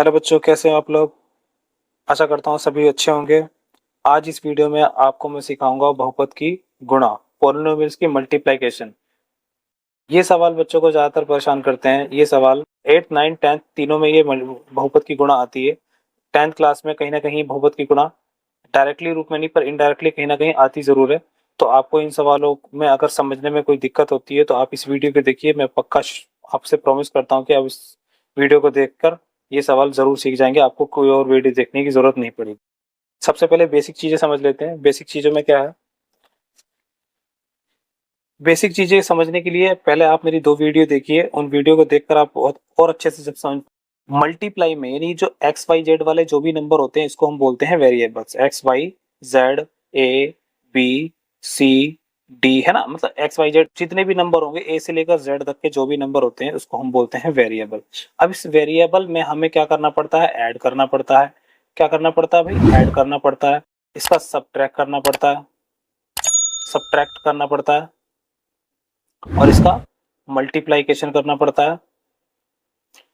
Hello बच्चों, कैसे हो आप लोग। आशा करता हूँ सभी अच्छे होंगे। आज इस वीडियो में आपको मैं सिखाऊंगा बहुपद की गुणा, पॉलिनोमियल्स की मल्टीप्लिकेशन। ये सवाल बच्चों को ज्यादातर परेशान करते हैं। ये सवाल 8, 9, 10 तीनों में ये बहुपद की गुणा आती है। 10th क्लास में कहीं ना कहीं बहुपद की गुणा डायरेक्टली रूप में नहीं पर इनडायरेक्टली कहीं ना कहीं आती जरूर है। तो आपको इन सवालों में अगर समझने में कोई दिक्कत होती है तो आप इस वीडियो को देखिए। मैं पक्का आपसे प्रॉमिस करता हूँ कि आप इस वीडियो को देखकर ये सवाल जरूर सीख जाएंगे। आपको कोई और वीडियो देखने की जरूरत नहीं पड़ेगी। सबसे पहले बेसिक चीजें समझ लेते हैं। बेसिक चीजों में क्या है, बेसिक चीजें समझने के लिए पहले आप मेरी 2 वीडियो देखिए। उन वीडियो को देखकर आप बहुत और अच्छे से जब समझ मल्टीप्लाई में यानी जो एक्स वाई जेड वाले जो भी नंबर होते हैं इसको हम बोलते हैं variables. X Y Z A B C D, है ना। मतलब एक्स वाई जेड जितने भी नंबर होंगे ए से लेकर जेड तक के जो भी नंबर होते हैं उसको हम बोलते हैं वेरिएबल। अब इस वेरिएबल में हमें क्या करना पड़ता है, ऐड करना पड़ता है। क्या करना पड़ता है भाई, ऐड करना पड़ता है। इसका सब्ट्रैक्ट करना पड़ता है, सब्ट्रैक्ट करना पड़ता है। और इसका मल्टीप्लाइकेशन करना पड़ता है,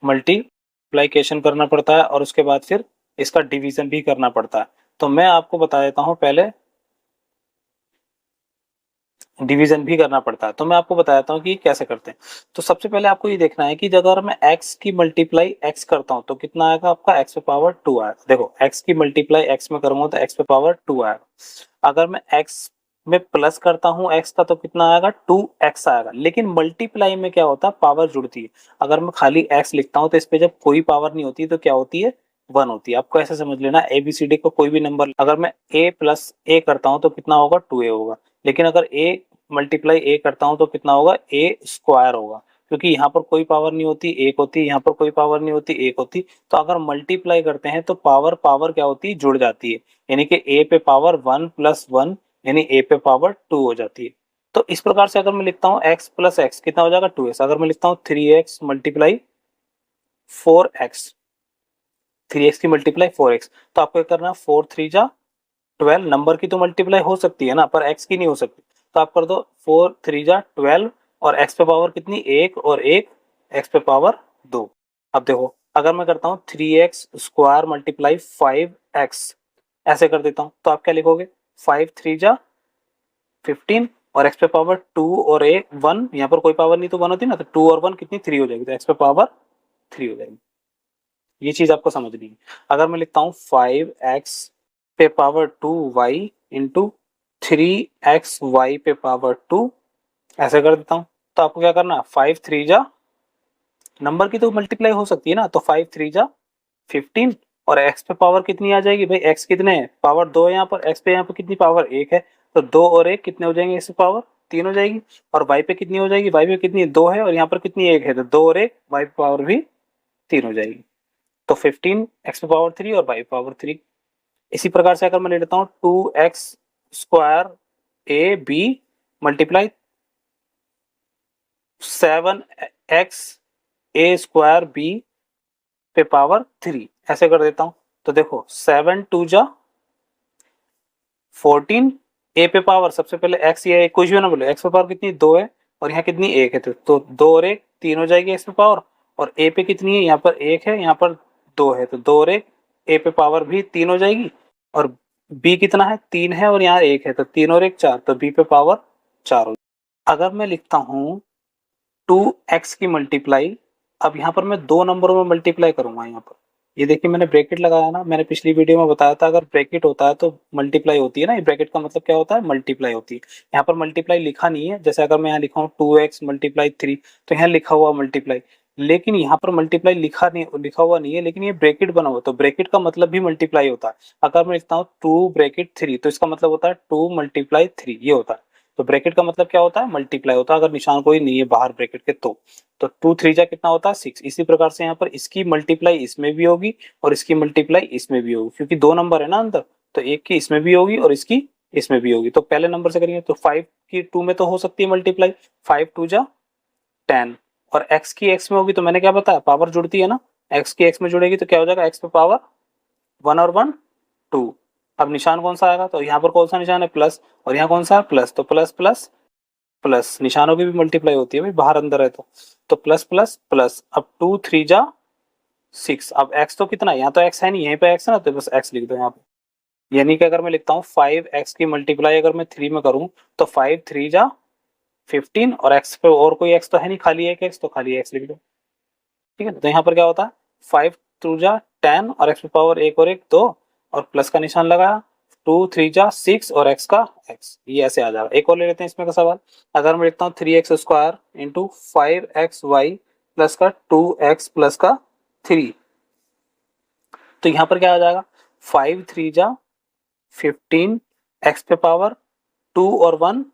मल्टीप्लाइकेशन करना पड़ता है। और उसके बाद फिर इसका डिवीजन भी करना पड़ता है। तो मैं आपको बता देता हूं, पहले डिवीजन भी करना पड़ता है। तो मैं आपको बताता हूँ कि कैसे करते हैं। तो सबसे पहले आपको ये देखना है कि अगर मैं x की मल्टीप्लाई x करता हूँ तो कितना आएगा आपका, x पे पावर 2 आएगा। देखो x की मल्टीप्लाई x में करूंगा तो x पे पावर 2 आएगा। अगर मैं x में प्लस करता हूँ x का तो कितना आएगा, 2x आएगा। लेकिन मल्टीप्लाई में क्या होता है, पावर जुड़ती है। अगर मैं खाली x लिखता हूँ तो इस पे जब कोई पावर नहीं होती तो क्या होती है, 1 होती है। आपको ऐसे समझ लेना, ABCD को कोई भी नंबर अगर मैं a प्लस a करता हूँ तो कितना होगा, 2a होगा। लेकिन अगर a मल्टीप्लाई ए करता हूं तो कितना होगा, ए स्क्वायर होगा। क्योंकि यहाँ पर कोई पावर नहीं होती, एक होती, यहाँ पर कोई पावर नहीं होती, एक होती। तो अगर मल्टीप्लाई करते हैं तो पावर पावर क्या होती है, जुड़ जाती है। यानी कि ए पे पावर 1 प्लस 1 यानी ए पे पावर 2 हो जाती है। तो इस प्रकार से अगर मैं लिखता हूँ x प्लस एक्स कितना हो जाएगा, 2x। अगर मैं लिखता हूँ 3x मल्टीप्लाई 4x, 3x की मल्टीप्लाई 4x, तो आपको क्या करना, 4 3 जा 12। नंबर की तो मल्टीप्लाई हो सकती है ना, पर एक्स की नहीं हो सकती। तो आप कर दो 4 3 जा 12 और एक्स पे पावर कितनी, एक और एक, एक्स पे पावर 2। अब देखो अगर मैं करता हूँ 3x स्क्वायर मल्टीप्लाई 5x, ऐसे कर देता हूँ तो आप क्या लिखोगे, 5 3 जा 15 और एक्स पे पावर 2 और एक 1, यहाँ पर कोई पावर नहीं तो 1 होती ना, तो 2 और 1 कितनी, 3 हो जाएगी। तो एक्स पे पावर 3 हो जाएगी। ये चीज आपको समझनी है। अगर मैं लिखता हूँ 5x पे पावर 2y इंटू 3xy पे पावर 2, ऐसे कर देता हूँ। तो आपको क्या करना, 5 3 जा, नंबर की तो मल्टीप्लाई हो सकती है ना, तो 5 3 जा 15 और x पे पावर कितनी आ जाएगी भाई, x कितने है, पावर 2 है यहाँ पर, x पे यहाँ पर कितनी पावर 1 है। तो 2 और 1 कितने हो जाएंगे, x पे पावर 3 हो जाएगी। और y पे कितनी हो जाएगी, y पे कितनी 2 है और यहाँ पर कितनी 1 है, तो 2 और 1 y पे पावर भी 3 हो जाएगी। तो 15 x पे पावर 3 और y पे पावर 3। इसी प्रकार से अगर मैं ले लेता हूँ 2x square A B multiply 7x A square B पे पावर 3, ऐसे कर देता हूँ। तो देखो 7 2 जा 14, ए पे पावर सबसे पहले x, या कुछ भी ना बोले, x पे पावर कितनी 2 है और यहाँ कितनी 1 है, तो 2 और 1 3 हो जाएगी x पे पावर। और a पे कितनी है, यहाँ पर 1 है, यहाँ पर 2 है, तो 2 और 1 a पे पावर भी 3 हो जाएगी। और b कितना है, 3 है और यहाँ 1 है, तो 3 और 1 4, तो b पे पावर 4 हो जाएगी। अगर मैं लिखता हूँ 2x की मल्टीप्लाई, अब यहाँ पर मैं 2 नंबरों में मल्टीप्लाई करूंगा। यहाँ पर ये देखिए मैंने ब्रैकेट लगाया ना, मैंने पिछली वीडियो में बताया था अगर ब्रैकेट होता है तो मल्टीप्लाई होती है ना। ये ब्रैकेट का मतलब क्या होता है, मल्टीप्लाई होती है। यहाँ पर मल्टीप्लाई लिखा नहीं है, जैसे अगर मैं यहाँ लिखा हूँ 2x मल्टीप्लाई 3 तो यहाँ लिखा हुआ मल्टीप्लाई, लेकिन यहाँ पर मल्टीप्लाई लिखा हुआ नहीं है, लेकिन ये ब्रैकेट बना हुआ, तो ब्रैकेट का मतलब भी मल्टीप्लाई होता है। अगर मैं लिखता हूँ 2 ब्रैकेट 3 तो इसका मतलब होता है 2 मल्टीप्लाई 3, ये होता है। तो ब्रैकेट का मतलब क्या होता है, मल्टीप्लाई होता है, अगर निशान कोई नहीं है बाहर ब्रैकेट के तो 2 3 जा कितना होता है 6। इसी प्रकार से यहाँ पर इसकी मल्टीप्लाई इसमें भी होगी और इसकी मल्टीप्लाई इसमें भी होगी, क्योंकि 2 नंबर है ना अंदर, तो एक की इसमें भी होगी और इसकी इसमें भी होगी। तो पहले नंबर से करेंगे तो 5 की 2 में तो हो सकती है मल्टीप्लाई, 5 2 जा 10 और x की x में होगी तो मैंने क्या बताया, पावर जुड़ती है ना, x की x में जुड़ेगी तो क्या हो जाएगा, x पे पावर 1 और 1 2। अब निशान कौन सा आएगा, तो यहाँ पर कौन सा निशान है, प्लस, और यहाँ कौन सा है, प्लस, तो प्लस प्लस प्लस, निशानों की भी मल्टीप्लाई होती है भाई बाहर अंदर है तो प्लस प्लस प्लस। अब 2 3 जा 6। अब x तो कितना है, यहाँ तो x है नहीं, यहीं पे x है ना, तो बस x लिख दो यहाँ पे। यानी कि अगर मैं लिखता हूँ 5x की मल्टीप्लाई अगर मैं 3 में करूँ तो 5 3 जा 15, और x पे और कोई x तो है नहीं, खाली एक x, तो खाली x लिख दो। ठीक है, तो यहाँ पर क्या होता है 5 2 जा 10 और x पावर एक और एक 2, और प्लस का निशान लगाया, 2 3 जा 6 और x का x, ये ऐसे आ जाएगा। एक और ले लेते हैं इसमें का सवाल। अगर मैं लिखता हूँ 3x² इंटू 5xy प्लस का 2x प्लस का 3, तो यहाँ पर क्या आ जाएगा 5 3 जा 15, x पे पावर 2 और 1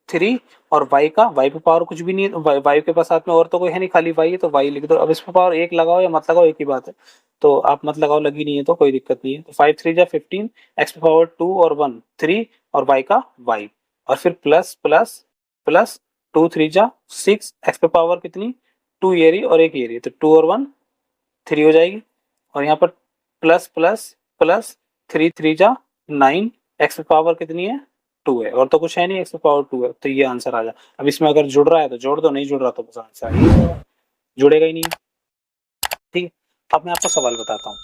3, और y पे पावर कुछ भी नहीं है, y के पास साथ में और तो कोई है नहीं, खाली y है, तो y लिख दो। अब इस पे पावर एक लगाओ या मत लगाओ एक ही बात है, तो आप मत लगाओ, लगी नहीं है तो कोई दिक्कत नहीं है। तो 5 3 जा 15, x पे पावर 2 और 1 3, और y, और फिर प्लस प्लस प्लस 2 3 जा 6, x पे पावर कितनी 2 ये रही और एक ये रही, तो 2 और 1 3 हो जाएगी, और यहाँ पर प्लस प्लस प्लस 3 3 जा 9, एक्स पावर कितनी है 2 है, और तो कुछ है नहीं, एक्स पावर 2 है, तो ये आंसर आ जाए। अब इसमें अगर जुड़ रहा है तो जोड़ दो, नहीं जुड़ रहा तो बस आंसर ही होगा, जुड़ेगा ही नहीं। ठीक है, अब मैं आपको सवाल बताता हूँ।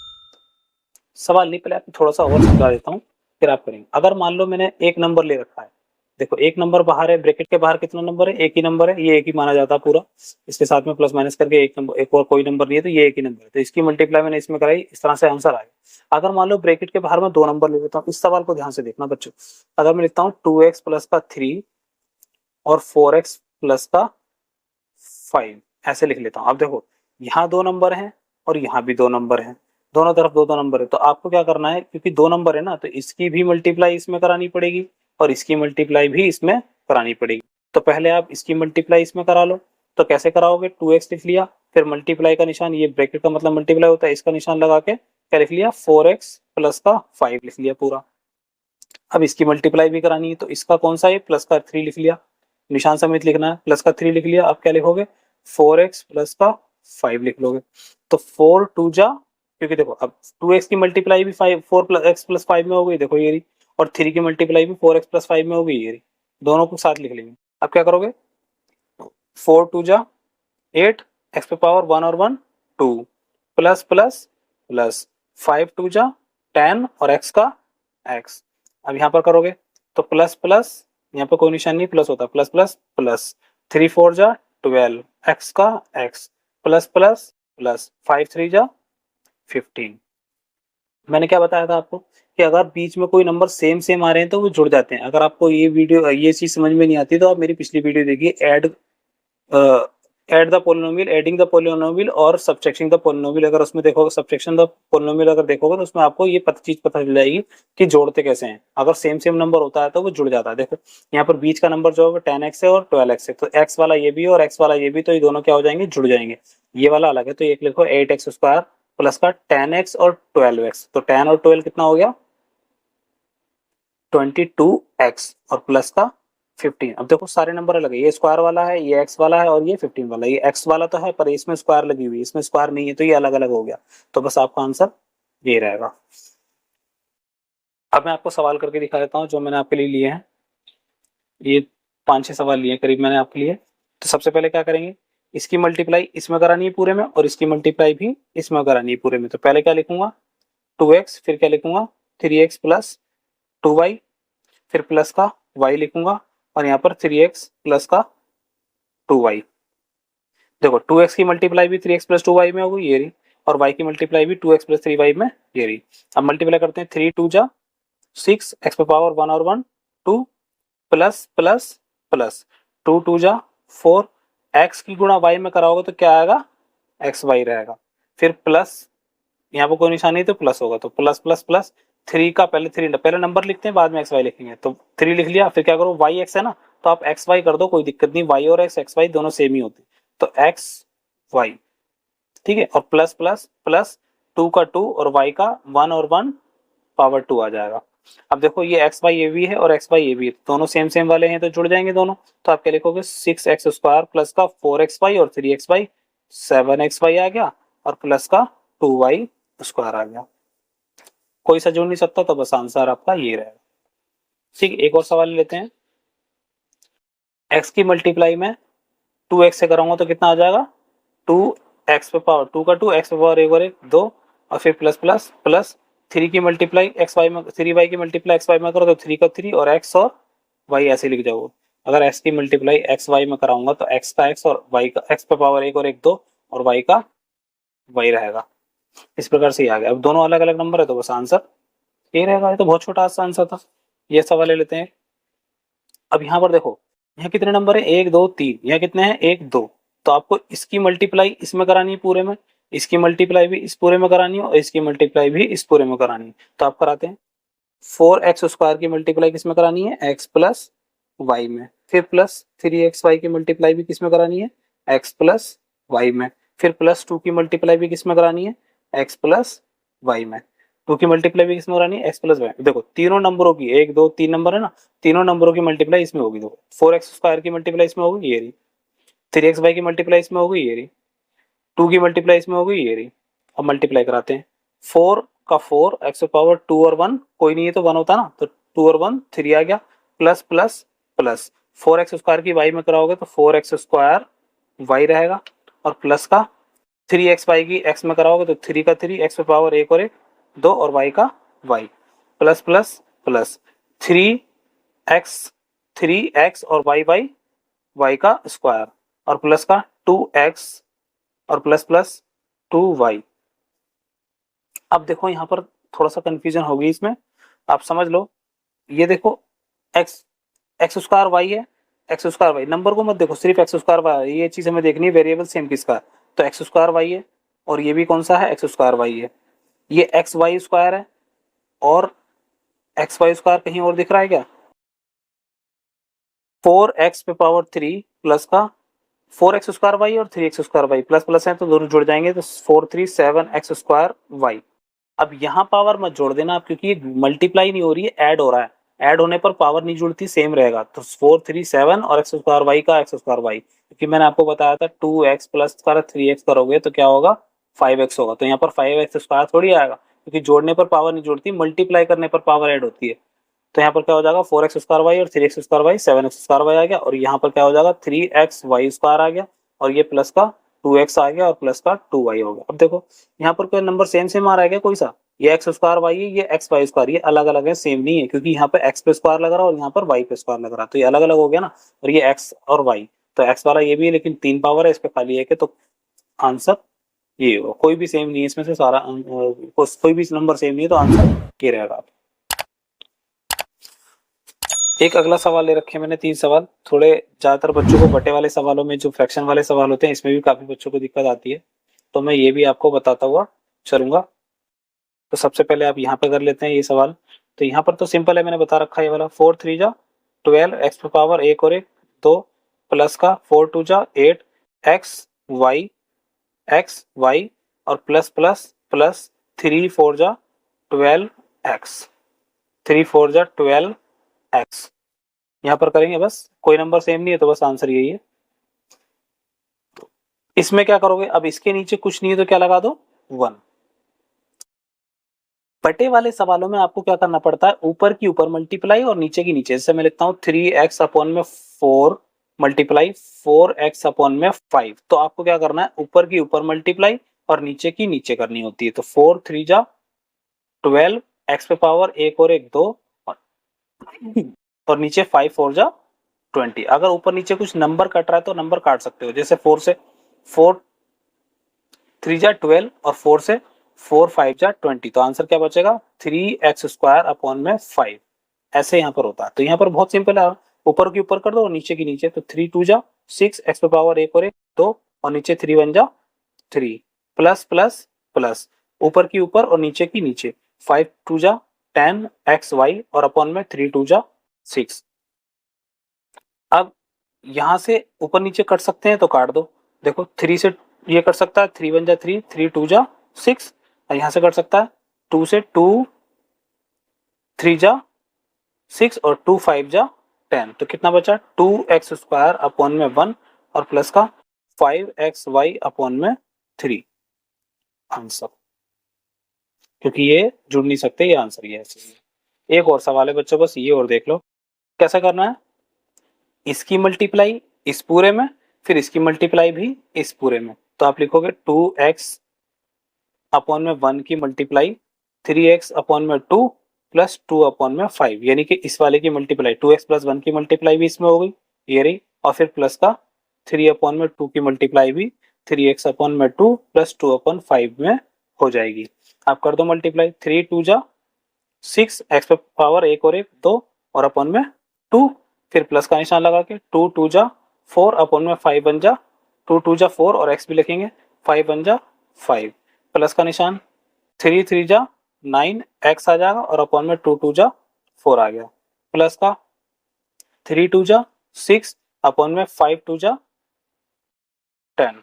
सवाल नहीं, पहले आपको थोड़ा सा और समझा देता हूँ, फिर आप करेंगे। अगर मान लो मैंने एक नंबर ले रखा है, देखो एक नंबर बाहर है, ब्रैकेट के बाहर कितना नंबर है, एक ही नंबर है, ये एक ही माना जाता है पूरा, इसके साथ में प्लस माइनस करके एक नंबर, एक और कोई नंबर नहीं है, तो ये एक ही नंबर है, तो इसकी मल्टीप्लाई मैंने इसमें कराई, इस तरह से आंसर आएगा। अगर मान लो ब्रैकेट के बाहर में दो नंबर ले लेता हूँ, इस सवाल को ध्यान से देखना बच्चों। अगर मैं लिखता हूँ 2x प्लस का 3 और 4x प्लस का 5, ऐसे लिख लेता हूँ। अब देखो यहाँ दो नंबर हैं और यहाँ भी दो नंबर हैं, दोनों तरफ दो दो नंबर है, तो आपको क्या करना है, क्योंकि दो नंबर है ना, तो इसकी भी मल्टीप्लाई इसमें करानी पड़ेगी और इसकी मल्टीप्लाई भी इसमें करानी पड़ेगी। तो पहले आप इसकी मल्टीप्लाई इसमें करा लो। तो कैसे कराओगे, 2x लिख लिया, फिर मल्टीप्लाई का निशान, ये ब्रैकेट का मतलब मल्टीप्लाई होता है, इसका निशान लगा के क्या लिख लिया 4x प्लस का 5 लिख लिया पूरा। अब इसकी मल्टीप्लाई भी करानी है, तो इसका कौन सा है, प्लस का 3 लिख लिया, निशान समेत लिखना है, प्लस का 3 लिख लिया। अब क्या लिखोगे 4x प्लस का 5 लिख लोगे। तो 4 2 जा, क्योंकि देखो अब 2x की मल्टीप्लाई भी 5 4 प्लस x प्लस 5 में हो गई, देखो ये रही, और 3 की मल्टीप्लाई भी 4x प्लस 5 में हो गई, ये रही, दोनों को साथ लिख लेंगे। अब क्या करोगे 4 2 जा 8, x पे पावर 1 और 1 2, प्लस प्लस प्लस 5 2 जा 10 और x का x। अब यहाँ पर करोगे तो प्लस प्लस, यहाँ पे कोई निशान नहीं, प्लस होता है, प्लस प्लस प्लस 3 4 जा 12, x का x, प्लस प्लस प्लस 5 3 जा 15। मैंने क्या बताया था आपको कि अगर बीच में कोई नंबर सेम सेम आ रहे हैं तो वो जुड़ जाते हैं। अगर आपको ये वीडियो ये चीज समझ में नहीं आती तो आप मेरी पिछली वीडियो देखिए, add the polynomial, adding the polynomial और सब्ट्रैक्टिंग द पोलिनोमियल। अगर उसमें देखोगे सब्ट्रैक्शन द पोलिनोमियल अगर देखोगे तो उसमें आपको ये चीज पता चल जाएगी कि जोड़ते कैसे हैं। अगर सेम सेम नंबर होता है तो वो जुड़ जाता है। देखो यहाँ पर बीच का नंबर जो है 10x है और 12x है, तो x वाला ये भी और x वाला ये भी, तो ये दोनों क्या हो जाएंगे, जुड़ जाएंगे। ये वाला अलग है, तो एक लिखो 8x² प्लस का 10x और 12x, तो 10 और 12 कितना हो गया 22x, और प्लस का 15। अब देखो सारे नंबर अलग है, ये स्क्वायर वाला है, ये x वाला है और ये 15 वाला है। ये x वाला तो है पर इसमें स्क्वायर लगी हुई है, इसमें स्क्वायर नहीं है, तो ये अलग अलग हो गया। तो बस आपका आंसर ये रहेगा। अब मैं आपको सवाल करके दिखा देता हूँ जो मैंने आपके लिए लिए हैं। ये 5-6 सवाल लिए करीब मैंने आपके लिए। तो सबसे पहले क्या करेंगे, इसकी मल्टीप्लाई इसमें करानी है पूरे में और इसकी मल्टीप्लाई भी इसमें करानी है पूरे में। तो पहले क्या लिखूंगा 2x, फिर क्या लिखूंगा 3x प्लस 2y, फिर प्लस का y लिखूंगा और यहाँ पर 3x प्लस का 2y। देखो 2x की मल्टीप्लाई भी 3x प्लस 2y में होगी, ये रही, और y की मल्टीप्लाई भी 2x प्लस 3y में, ये रही। अब मल्टीप्लाई करते हैं, 3 2 जा 6, x पे पावर 1 और 1 2, प्लस प्लस प्लस 2 2 जा 4, x की गुणा y में कराओगे तो क्या आएगा एक्स वाई रहेगा। फिर प्लस, यहाँ पर कोई निशान नहीं तो प्लस होगा, तो प्लस प्लस प्लस 3 का पहले नंबर लिखते हैं बाद में एक्स वाई लिखेंगे। तो 3 लिख लिया, फिर क्या करो वाई एक्स है ना, तो आप एक्स वाई कर दो, कोई दिक्कत नहीं, वाई और एक्स वाई दोनों सेम ही होते, तो एक्स वाई, ठीक है, और प्लस प्लस प्लस 2 का 2 और y का 1 और 1 पावर 2 आ जाएगा। अब देखो ये एक्स वाई ये भी है और एक्स वाई ये भी है, दोनों सेम सेम वाले हैं तो जुड़ जाएंगे दोनों। तो आप क्या लिखोगे 6x² प्लस का 4xy और 3xy, 7xy आ गया, और प्लस का 2y² आ गया। कोई सा जुड़ नहीं सकता, तो बस आंसर आपका ये रहेगा। ठीक, एक और सवाल लेते हैं। x की मल्टीप्लाई में 2x से कराऊंगा तो कितना आ जाएगा 2 एक्स पे पावर 2 का 2, एक्स पे पावर 1 और 1 2, और फिर प्लस प्लस प्लस 3 की मल्टीप्लाई एक्स वाई में, 3y की मल्टीप्लाई एक्स वाई में करो तो 3 का 3 और x और y ऐसे लिख जाओ। अगर x की मल्टीप्लाई एक्स वाई में कराऊंगा तो x का x और y का x पे पावर 1 और 1 2 और y का y रहेगा। इस प्रकार से ये आ गया। अब दोनों अलग अलग नंबर है तो बस आंसर ये रहेगा। ये तो बहुत छोटा सा आंसर था। ये सवाल ले लेते हैं। अब यहाँ पर देखो, यहाँ कितने नंबर है, 1 2 3, यहाँ कितने हैं 1 2, तो आपको इसकी मल्टीप्लाई इसमें करानी है पूरे में, इसकी मल्टीप्लाई भी इस पूरे में करानी है और इसकी मल्टीप्लाई भी इस पूरे में करानी है। तो आप कराते हैं। 4x² की मल्टीप्लाई किसमें करानी है, x प्लस वाई में, फिर प्लस 3xy की मल्टीप्लाई भी किसमें करानी है, x प्लस वाई में, फिर प्लस 2 की मल्टीप्लाई भी किसमें करानी है, x प्लस वाई में, 2 की मल्टीप्लाई भी किसमें करानी है, x प्लस वाई। देखो तीनों नंबरों की, 1 2 3 नंबर है ना, तीनों नंबरों की मल्टीप्लाई इसमें होगी। देखो 4x² की मल्टीप्लाई इसमें होगी ये रही, 3xy की मल्टीप्लाई इसमें होगी ये रही, 2 की मल्टीप्लाई इसमें होगी ये रही। अब मल्टीप्लाई कराते हैं। 4 का 4, एक्स पावर 2 और 1 कोई नहीं है तो 1 होता ना, तो 2 और 1 3 आ गया, प्लस प्लस प्लस 4x² की वाई में कराओगे तो 4x² वाई रहेगा, और प्लस का 3xy की x में कराओगे तो 3 का 3, एक्स पावर 1 और 1 2 और y का y, plus plus plus 3x और y का स्क्वायर, और प्लस का 2x और प्लस प्लस 2y। अब देखो यहाँ पर थोड़ा सा कंफ्यूजन होगी इसमें, आप समझ लो। ये देखो x² y है, x² y, नंबर को मत देखो, सिर्फ x² y, ये चीज हमें देखनी है वेरिएबल सेम किसका है, तो x² y है, और ये भी कौन सा है, x² y है। ये xy² है और xy² कहीं और दिख रहा है क्या, 4x पे पावर 3 प्लस का 4x² y और 3x² y प्लस प्लस है तो दोनों जुड़ जाएंगे तो 4 3 7x² y। अब यहाँ पावर मत जोड़ देना आप, क्योंकि ये मल्टीप्लाई नहीं हो रही है, ऐड हो रहा है, ऐड होने पर पावर नहीं जुड़ती, सेम रहेगा। तो 4 3 7 और x² y का x² y, क्योंकि मैंने आपको बताया था 2x प्लस का 3x करोगे तो क्या होगा, 5x होगा। तो यहाँ पर 5x² थोड़ी आएगा, क्योंकि जोड़ने पर पावर नहीं जुड़ती, मल्टीप्लाई करने पर पावर ऐड होती है। तो यहाँ पर क्या हो जाएगा, 4x² y और 3x² y, 7x² y आ गया, और यहाँ पर क्या हो जाएगा, 3xy² आ गया, और ये प्लस का 2x आ गया और प्लस का 2y हो गया। अब देखो यहाँ पर कोई नंबर सेम सेम आ रहा है क्या, कोई सा, ये x² y है, ये xy², ये अलग अलग है, सेम नहीं है, क्योंकि यहाँ पे x पे स्क्वायर लग रहा है और यहाँ पर y पे स्क्वायर लग रहा है, तो ये अलग अलग हो गया ना। और ये x और y, तो x वाला ये भी है लेकिन 3 पावर है, इस पे खाली है कि, तो आंसर ये होगा। कोई भी सेम नहीं है इसमें से, सारा कोई भी नंबर सेम नहीं है, तो आंसर ये रहेगा। एक अगला सवाल ले रखे मैंने, 3 सवाल, थोड़े ज्यादातर बच्चों को बटे वाले सवालों में, जो फ्रैक्शन वाले सवाल होते हैं, इसमें भी काफी बच्चों को दिक्कत आती है, तो मैं ये भी आपको बताता हुआ चलूंगा। तो सबसे पहले आप यहाँ पे कर लेते हैं ये सवाल। तो यहाँ पर तो सिंपल है, मैंने बता रखा है ये वाला, 4 3 जा 12, एक्स पावर 1 और 1 2, प्लस का 4 2 जा 8 एक्स वाई और प्लस प्लस प्लस 3 4 जा 12 एक्स, 3 4 जा 12 एक्स। यहाँ पर करेंगे, बस कोई नंबर सेम नहीं है तो बस आंसर यही है। इसमें क्या करोगे, अब इसके नीचे कुछ नहीं है तो क्या लगा दो, 1। बटे वाले सवालों में आपको क्या करना पड़ता है, ऊपर की ऊपर मल्टीप्लाई और नीचे की नीचे। जैसे मैं लिखता हूँ 3x अपॉन में 4 मल्टीप्लाई 4x अपॉन में 5, तो आपको क्या करना है, ऊपर की ऊपर मल्टीप्लाई और नीचे की नीचे करनी होती है। तो 4 3 जा 12, एक्स पे पावर 1 और 1 2, और नीचे 5 4 जा 20। अगर ऊपर नीचे कुछ नंबर कट रहा है तो नंबर काट सकते हो, जैसे 4 से 4 3 जा 12 और 4 से 4 5 जा 20, तो आंसर क्या बचेगा, 3x² अपॉन में 5। ऐसे यहाँ पर होता है। तो यहाँ पर बहुत सिंपल है, ऊपर की ऊपर कर दो और नीचे की नीचे, तो 3 2 जा 6, एक्स पे पावर 1 और 1 2, और नीचे 3 1 जा 3, प्लस प्लस प्लस ऊपर की ऊपर और नीचे की नीचे, 5 2 जा 10 एक्स वाई और अपॉन में 3 2 जा 6। अब यहाँ से ऊपर नीचे कट सकते हैं तो काट दो। देखो 3 से ये कट सकता है, 3 1 जा 3, 3 2 जा 6, और यहाँ से कट सकता है 2 से 2 3 जा 6 और 2 5 जा 10, तो कितना बचा, 2x² अपॉन में 1 और प्लस का 5xy अपॉन में 3 आंसर, क्योंकि ये जुड़ नहीं सकते, ये आंसर ये है। एक और सवाल है बच्चों, बस ये और देख लो कैसा करना है। इसकी मल्टीप्लाई इस पूरे में, फिर इसकी मल्टीप्लाई भी इस पूरे में, तो आप लिखोगे 2x अपॉन में 1 की मल्टीप्लाई 3x अपॉन में 2 प्लस 2 अपॉन में 5, यानी कि इस वाले की मल्टीप्लाई 2x प्लस 1 की मल्टीप्लाई भी इसमें हो गई, ये रही, और फिर प्लस का 3 अपॉन में 2 की मल्टीप्लाई भी 3x अपॉन में 2 प्लस 2 अपॉन 5 में हो जाएगी। आप कर दो मल्टीप्लाई, 3 2 जा 6, एक्स पे पावर एक और एक 2 और अपॉन में 2, फिर प्लस का निशान लगा के 2 2 जा 4 अपॉन में 5 बन जा 2 2 जा 4 और एक्स भी लिखेंगे 5 बन जा 5, प्लस का निशान 3 3 जा 9 एक्स आ जाएगा और अपॉन में 2 2 जा 4 आ गया, प्लस का 3 2 जा 6 अपॉन में 5 2 जा 10,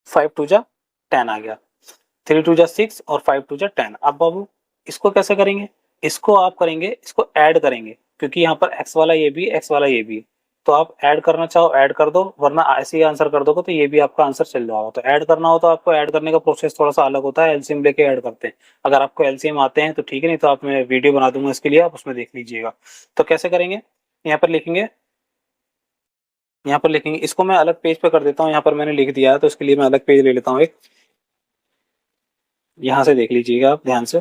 5 2 जा 10 आ गया, 3 2 जा 6 और 5 2 जा 10। अब बाबू इसको कैसे करेंगे, इसको आप करेंगे, इसको ऐड करेंगे, क्योंकि यहाँ पर x वाला ये भी x वाला ये भी, तो आप ऐड करना चाहो ऐड कर दो, वरना ऐसे ही आंसर कर दोगे तो ये भी आपका आंसर चल जाएगा। तो ऐड करना हो तो आपको ऐड करने का प्रोसेस थोड़ा सा अलग होता है, एलसीएम लेके ऐड करते हैं। अगर आपको एलसीएम आते हैं तो ठीक है, नहीं तो आप मैं वीडियो बना दूंगा इसके लिए, आप उसमें देख लीजिएगा। तो कैसे करेंगे, यहाँ पर लिखेंगे, यहाँ पर लिखेंगे, इसको मैं अलग पेज पे कर देता हूँ, यहाँ पर मैंने लिख दिया है तो इसके लिए मैं अलग पेज ले लेता हूँ एक, यहाँ से देख लीजिएगा आप ध्यान से।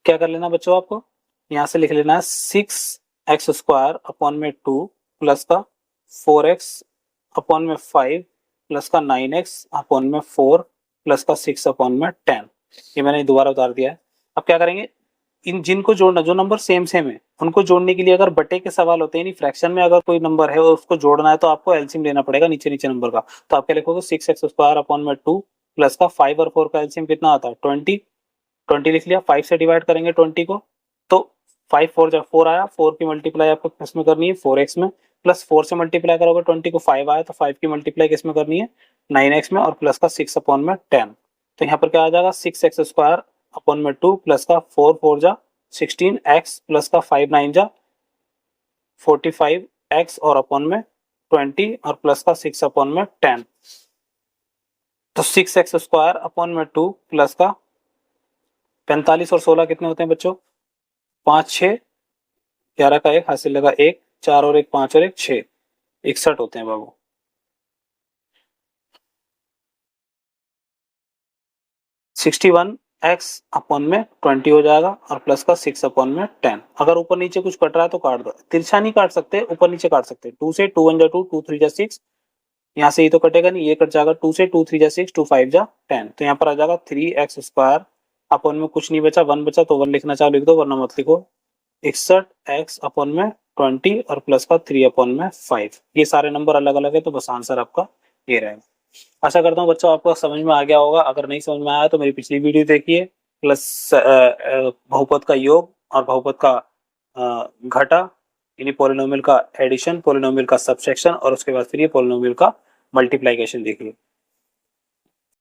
क्या कर लेना बच्चों, आपको यहाँ से लिख लेना है 6x स्क्वायर अपॉन में 2 प्लस का 4x अपॉन में 5 प्लस का 9x अपॉन में 4 प्लस का 6 अपॉन में 10। ये मैंने दोबारा उतार दिया है। अब क्या करेंगे, इन जिनको जोड़ना, जो नंबर सेम सेम है उनको जोड़ने के लिए अगर बटे के सवाल होते हैं, नहीं फ्रैक्शन में अगर कोई नंबर है और उसको जोड़ना है तो आपको एलसीएम लेना पड़ेगा नीचे नीचे नंबर का। तो आप क्या लिखोगे 6x स्क्वायर अपॉन में 2 प्लस का 5 और 4 का एलसीएम कितना आता है 20, 20 लिख लिया, 5 से डिवाइड करेंगे 20 को तो 5 4 जा 4 आया, 4 की मल्टीप्लाई आपको किस में करनी है 4x में, प्लस 4 से मल्टीप्लाई करोगे 20 को 5 आया तो 5 की मल्टीप्लाई किस में करनी है 9x में, और प्लस का 6 अपॉन में 10। तो यहाँ पर क्या आ जाएगा 6x स्क्वायर अपॉन में 2 प्लस का 4 4 जा 16x प्लस का 5 9 जा 45x और अपॉन में 20 और प्लस का 6 अपॉन में 10। तो 6x स्क्वायर अपॉन में 2 प्लस का 45 और 16 कितने होते हैं बच्चों 5 6 11 का 1 हासिल लगा 1 4 और 1 5 और 1 6 61 होते हैं बाबू। 61x अपॉन में 20 हो जाएगा और प्लस का 6 अपॉन में 10। अगर ऊपर नीचे कुछ कट रहा है तो काट दो, तिरछा नहीं काट सकते, ऊपर नीचे काट सकते। 2 से 2 1 जा 2 2 3 जा 6, यहाँ से ये तो कटेगा नहीं, ये कट जाएगा। 2 से 2 3 जा 6 2 5 जा 10, तो यहाँ पर आ जाएगा 3x स्क्वायर अपॉन में कुछ नहीं बचा 1 बचा तो 1 लिखना चाहो लिख दो, वरना मत लिखो। 61x अपॉन में 20 और प्लस का 3 अपॉन में 5। ये सारे नंबर अलग अलग है तो बस आंसर आपका ये रहेगा। आशा करता हूँ बच्चों आपको समझ में आ गया होगा। अगर नहीं समझ में आया तो मेरी पिछली वीडियो देखिए, प्लस बहुपद का योग और बहुपद का घटा, यानी पॉलिनोमियल का एडिशन, पॉलिनोमियल का सबसेक्शन और उसके बाद फिर ये पॉलिनोमियल का मल्टीप्लिकेशन देखिए।